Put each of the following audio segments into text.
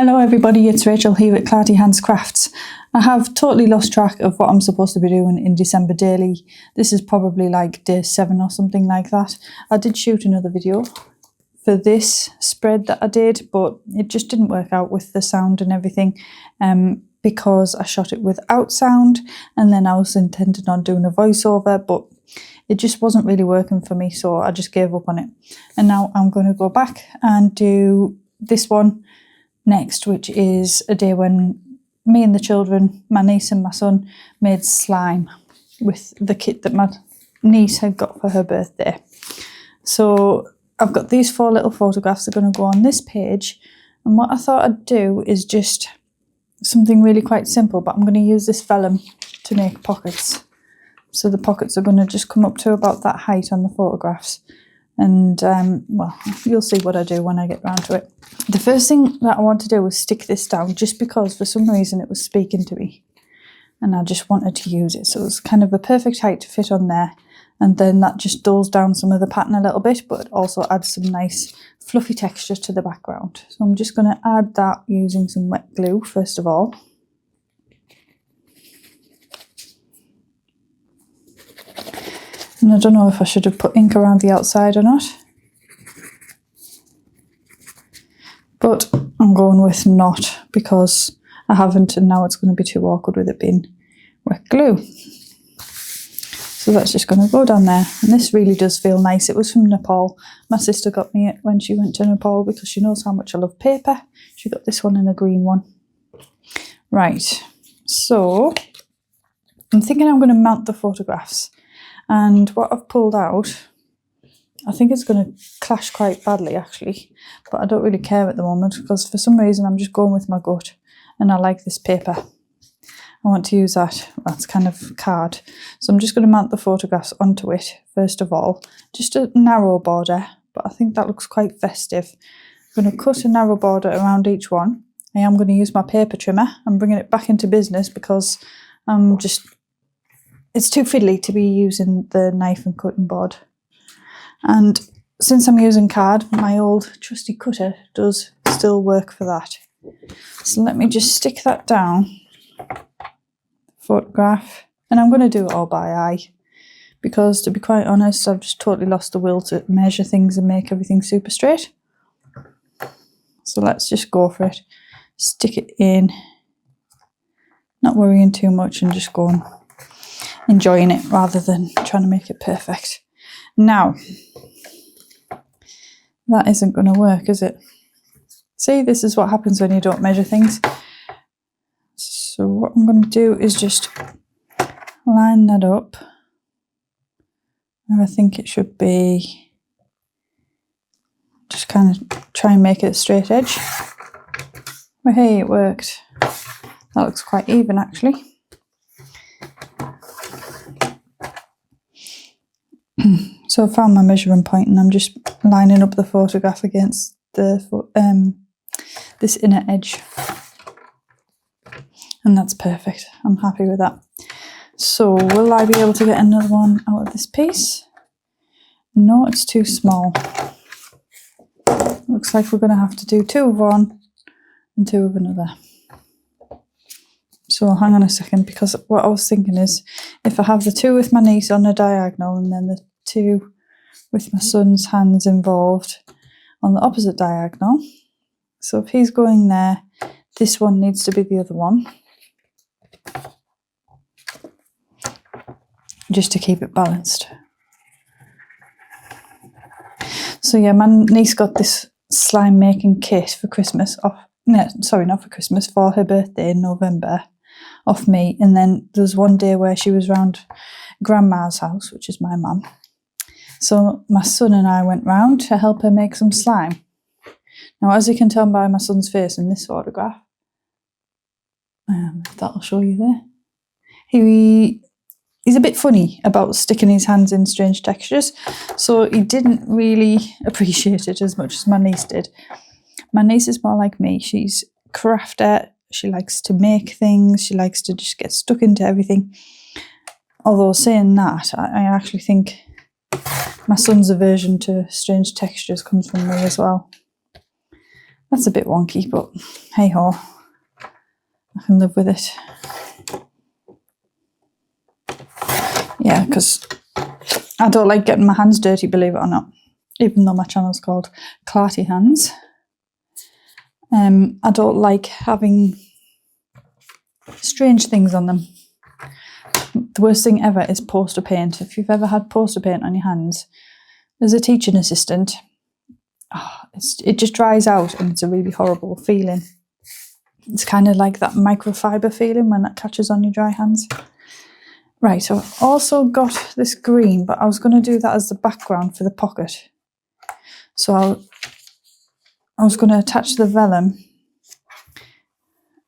Hello everybody, it's Rachel here at Clarty Hands Crafts. I have totally lost track of what I'm supposed to be doing in December daily. This is probably like day 7 or something like that. I did shoot another video for this spread that I did, but it just didn't work out with the sound and everything because I shot it without sound, and then I was intending on doing a voiceover, but it just wasn't really working for me, so I just gave up on it. And now I'm going to go back and do this one next, which is a day when me and the children, my niece and my son, made slime with the kit that my niece had got for her birthday. So I've got these 4 little photographs that are going to go on this page, and what I thought I'd do is just something really quite simple, but I'm going to use this vellum to make pockets. So the pockets are going to just come up to about that height on the photographs. And, well, you'll see what I do when I get round to it. The first thing that I want to do was stick this down, just because for some reason it was speaking to me. And I just wanted to use it. So it's kind of a perfect height to fit on there. And then that just dulls down some of the pattern a little bit, but it also adds some nice fluffy texture to the background. So I'm just going to add that using some wet glue, first of all. And I don't know if I should have put ink around the outside or not, but I'm going with not, because I haven't, and now it's going to be too awkward with it being wet glue. So that's just going to go down there, and this really does feel nice. It was from Nepal. My sister got me it when she went to Nepal because she knows how much I love paper. She got this one in a green one. Right, so I'm thinking I'm going to mount the photographs. And what I've pulled out, I think it's going to clash quite badly actually, but I don't really care at the moment because for some reason I'm just going with my gut, and I like this paper. I want to use that. That's kind of card. So I'm just going to mount the photographs onto it first of all. Just a narrow border, but I think that looks quite festive. I'm going to cut a narrow border around each one. I am going to use my paper trimmer. I'm bringing it back into business because it's too fiddly to be using the knife and cutting board. And since I'm using card, my old trusty cutter does still work for that. So let me just stick that down, photograph, and I'm going to do it all by eye, because to be quite honest, I've just totally lost the will to measure things and make everything super straight. So let's just go for it. Stick it in, not worrying too much, and just going enjoying it rather than trying to make it perfect. Now, that isn't going to work, is it? See, this is what happens when you don't measure things. So what I'm going to do is just line that up. And I think it should be, just kind of try and make it a straight edge. Well, hey, it worked. That looks quite even actually. So I found my measuring point, and I'm just lining up the photograph against the this inner edge, and that's perfect. I'm happy with that. So will I be able to get another one out of this piece? No, it's too small. Looks like we're going to have to do 2 of one and 2 of another. So hang on a second, because what I was thinking is if I have the 2 with my niece on a diagonal and then the 2 with my son's hands involved on the opposite diagonal. So if he's going there, this one needs to be the other one, just to keep it balanced. So yeah, my niece got this slime making kit for Christmas for her birthday in November off me. And then there was one day where she was round Grandma's house, which is my mum. So my son and I went round to help her make some slime. Now, as you can tell by my son's face in this photograph, that'll show you there, he's a bit funny about sticking his hands in strange textures, so he didn't really appreciate it as much as my niece did. My niece is more like me. She's a crafter. She likes to make things. She likes to just get stuck into everything. Although saying that, I actually think my son's aversion to strange textures comes from me as well. That's a bit wonky, but hey ho, I can live with it. Yeah, because I don't like getting my hands dirty, believe it or not, even though my channel's called Clarty Hands. I don't like having strange things on them. The worst thing ever is poster paint. If you've ever had poster paint on your hands as a teaching assistant, it just dries out and it's a really horrible feeling. It's kind of like that microfiber feeling when that catches on your dry hands. Right, so I've also got this green, but I was going to do that as the background for the pocket. So I was going to attach the vellum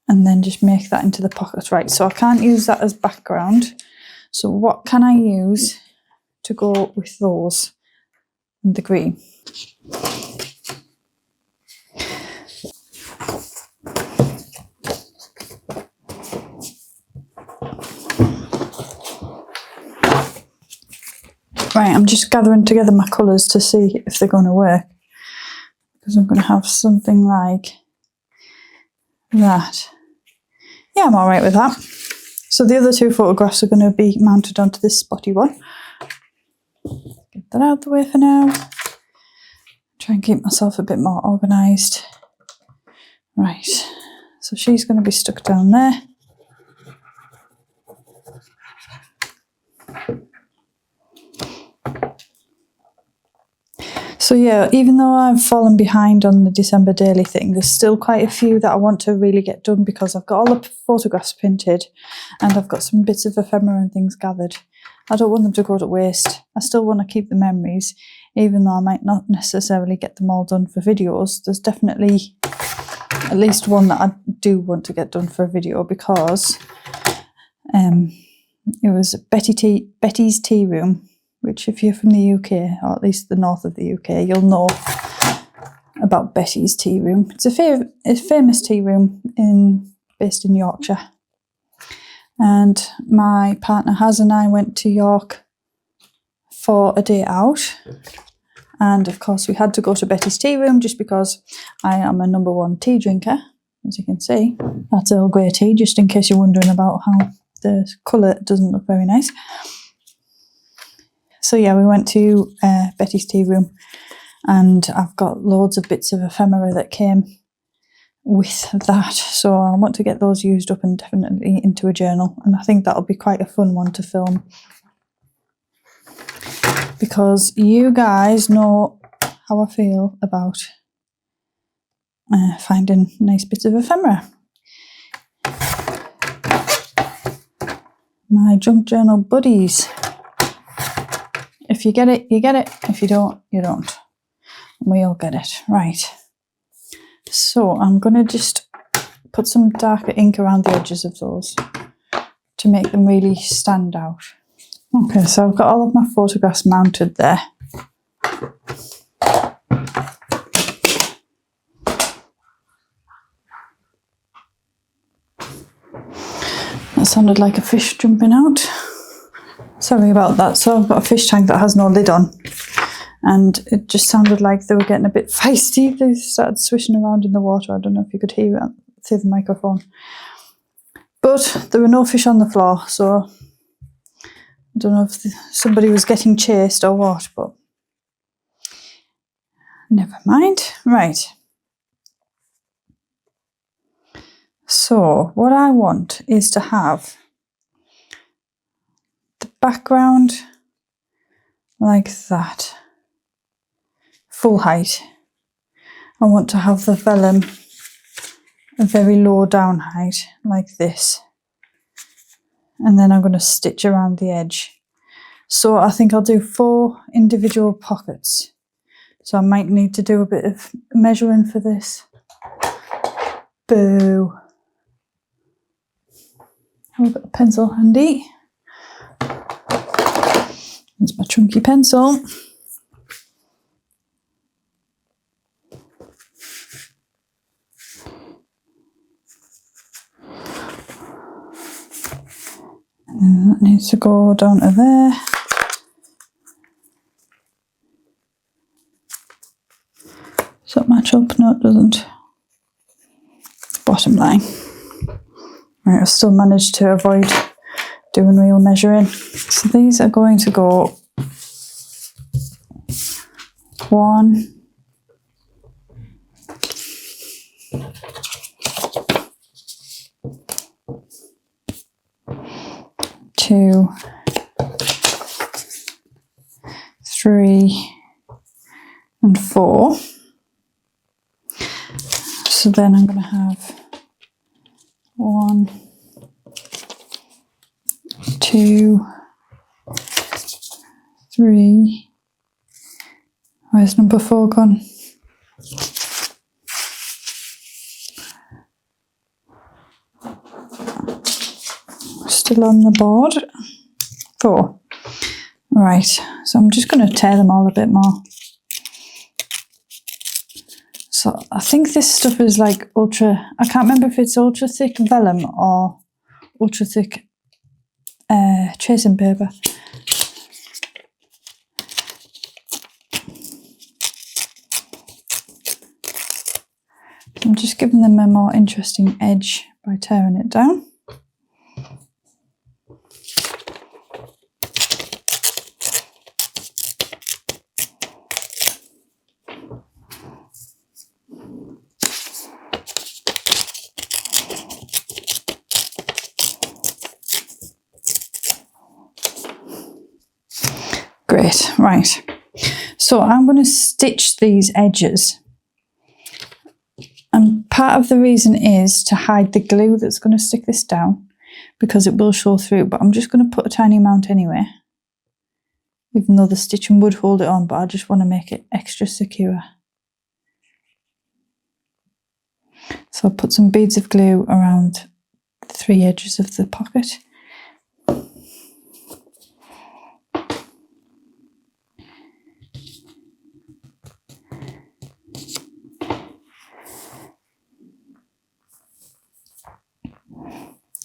and then just make that into the pocket. Right, so I can't use that as background. So what can I use to go with those and the green? Right, I'm just gathering together my colours to see if they're going to work, because I'm going to have something like that. Yeah, I'm alright with that. So the other two photographs are going to be mounted onto this spotty one. Get that out the way for now. Try and keep myself a bit more organised. Right, so she's going to be stuck down there. So yeah, even though I've fallen behind on the December daily thing, there's still quite a few that I want to really get done, because I've got all the photographs printed and I've got some bits of ephemera and things gathered. I don't want them to go to waste. I still want to keep the memories, even though I might not necessarily get them all done for videos. There's definitely at least one that I do want to get done for a video, because it was Betty's Tea Room, which if you're from the UK, or at least the north of the UK, you'll know about Betty's Tea Room. It's a famous tea room based in Yorkshire. And my partner Haz and I went to York for a day out. And of course we had to go to Betty's Tea Room just because I am a #1 tea drinker, as you can see. That's Earl Grey tea, just in case you're wondering about how the colour doesn't look very nice. So yeah, we went to Betty's Tea Room, and I've got loads of bits of ephemera that came with that. So I want to get those used up and definitely into a journal. And I think that'll be quite a fun one to film, because you guys know how I feel about finding nice bits of ephemera. My junk journal buddies. If you get it, you get it. If you don't, you don't. We all get it. Right. So I'm going to just put some darker ink around the edges of those to make them really stand out. Okay, so I've got all of my photographs mounted there. That sounded like a fish jumping out. Sorry about that. So I've got a fish tank that has no lid on, and it just sounded like they were getting a bit feisty. They started swishing around in the water. I don't know if you could hear it through the microphone. But there were no fish on the floor, so I don't know if somebody was getting chased or what, but never mind. Right. So what I want is to have the background like that, full height. I want to have the vellum a very low down height like this, and then I'm going to stitch around the edge. So I think I'll do 4 individual pockets, so I might need to do a bit of measuring for this. Boo. I've got a pencil handy. There's my chunky pencil. And that needs to go down to there. Does that match up? No, it doesn't. bottom line. Right, I've still managed to avoid doing real measuring. So these are going to go 1, 2, 3, and 4. So then I'm going to have 1, 2, 3. Where's number 4 gone? Still on the board. 4. Right, so I'm just going to tear them all a bit more. So I think this stuff is like ultra, I can't remember if it's ultra thick vellum or ultra thick tracing paper. I'm just giving them a more interesting edge by tearing it down. Great, right. So I'm going to stitch these edges. And part of the reason is to hide the glue that's going to stick this down, because it will show through, but I'm just going to put a tiny amount anyway. Even though the stitching would hold it on, but I just want to make it extra secure. So I'll put some beads of glue around the 3 edges of the pocket.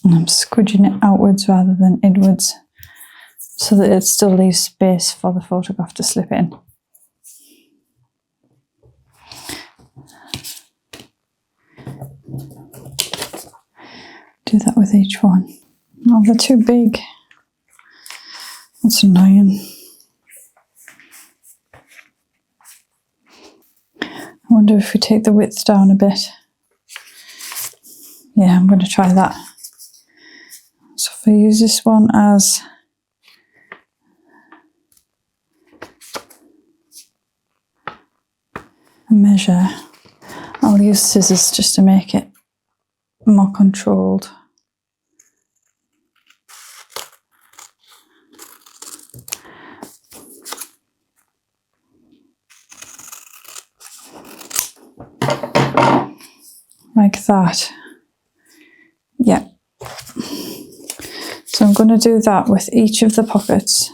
And I'm squidging it outwards rather than inwards, so that it still leaves space for the photograph to slip in. Do that with each one. Oh, they're too big. That's annoying. I wonder if we take the width down a bit. Yeah, I'm going to try that. So if I use this one as a measure, I'll use scissors just to make it more controlled. Like that. Yeah. So I'm going to do that with each of the pockets.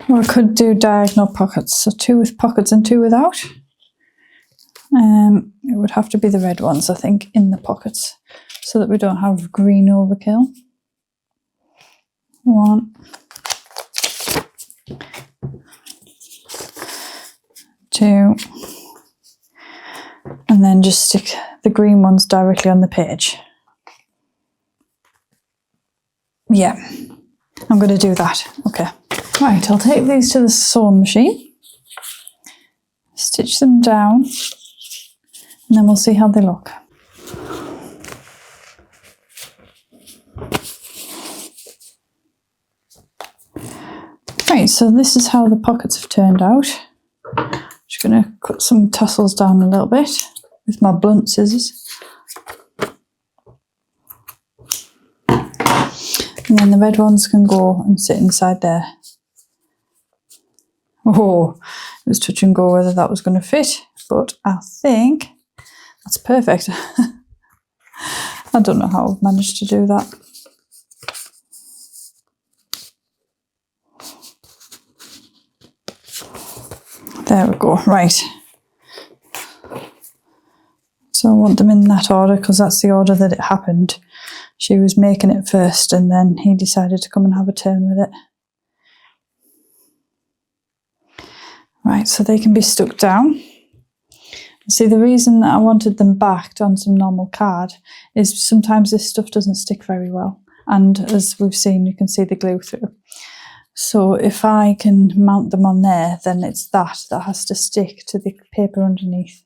Or I could do diagonal pockets, so 2 with pockets and 2 without. It would have to be the red ones, I think, in the pockets, so that we don't have green overkill. 1, 2, and then just stick the green ones directly on the page. Yeah, I'm going to do that. Okay. Right, I'll take these to the sewing machine, stitch them down, and then we'll see how they look. Right, so this is how the pockets have turned out. Just going to cut some tassels down a little bit with my blunt scissors. And then the red ones can go and sit inside there. Oh, it was touch and go whether that was going to fit, but I think that's perfect. I don't know how I've managed to do that. There we go, right. So I want them in that order because that's the order that it happened. She was making it first and then he decided to come and have a turn with it. Right, so they can be stuck down. See, the reason that I wanted them backed on some normal card is sometimes this stuff doesn't stick very well. And as we've seen, you can see the glue through. So if I can mount them on there, then it's that has to stick to the paper underneath.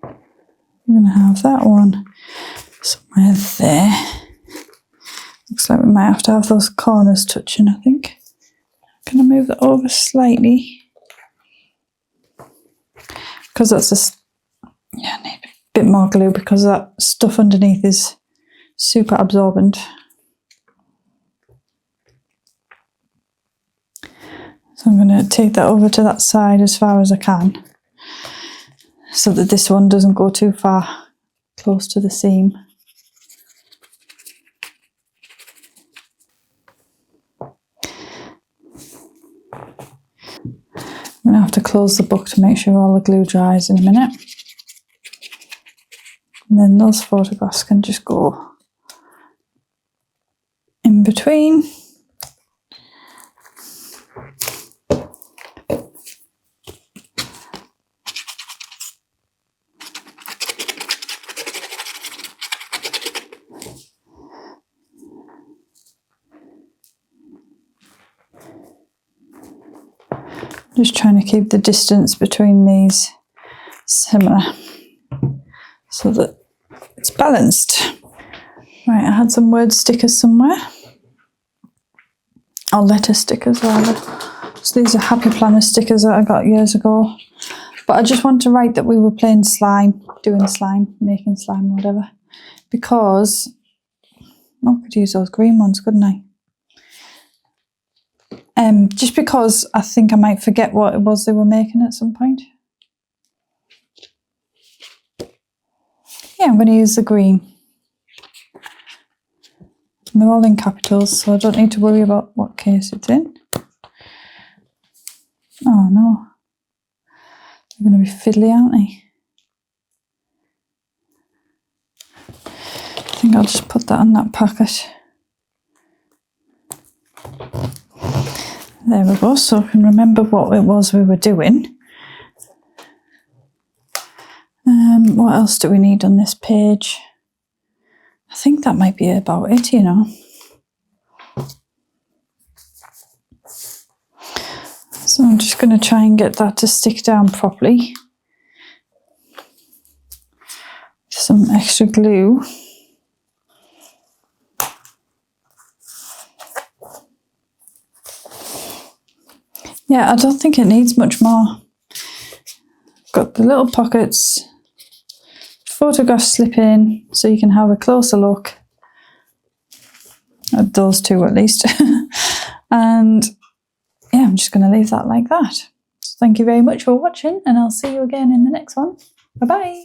I'm going to have that one somewhere there. Looks like we might have to have those corners touching, I think. Can I move that over slightly? Because that's just, yeah, I need a bit more glue because that stuff underneath is super absorbent. So I'm going to take that over to that side as far as I can so that this one doesn't go too far close to the seam. I'm going to have to close the book to make sure all the glue dries in a minute. And then those photographs can just go in between. Just trying to keep the distance between these similar so that it's balanced. Right, I had some word stickers somewhere. Or letter stickers rather. So these are Happy Planner stickers that I got years ago. But I just want to write that we were playing slime, doing slime, making slime, whatever. Because, I could use those green ones, couldn't I? Just because I think I might forget what it was they were making at some point. Yeah, I'm going to use the green. And they're all in capitals, so I don't need to worry about what case it's in. Oh no. They're going to be fiddly, aren't they? I think I'll just put that on that packet. There we go, so I can remember what it was we were doing. What else do we need on this page? I think that might be about it, you know. So I'm just going to try and get that to stick down properly. Some extra glue. Yeah, I don't think it needs much more. Got the little pockets. Photographs slip in so you can have a closer look at those two at least. And yeah, I'm just going to leave that like that. So thank you very much for watching and I'll see you again in the next one. Bye bye.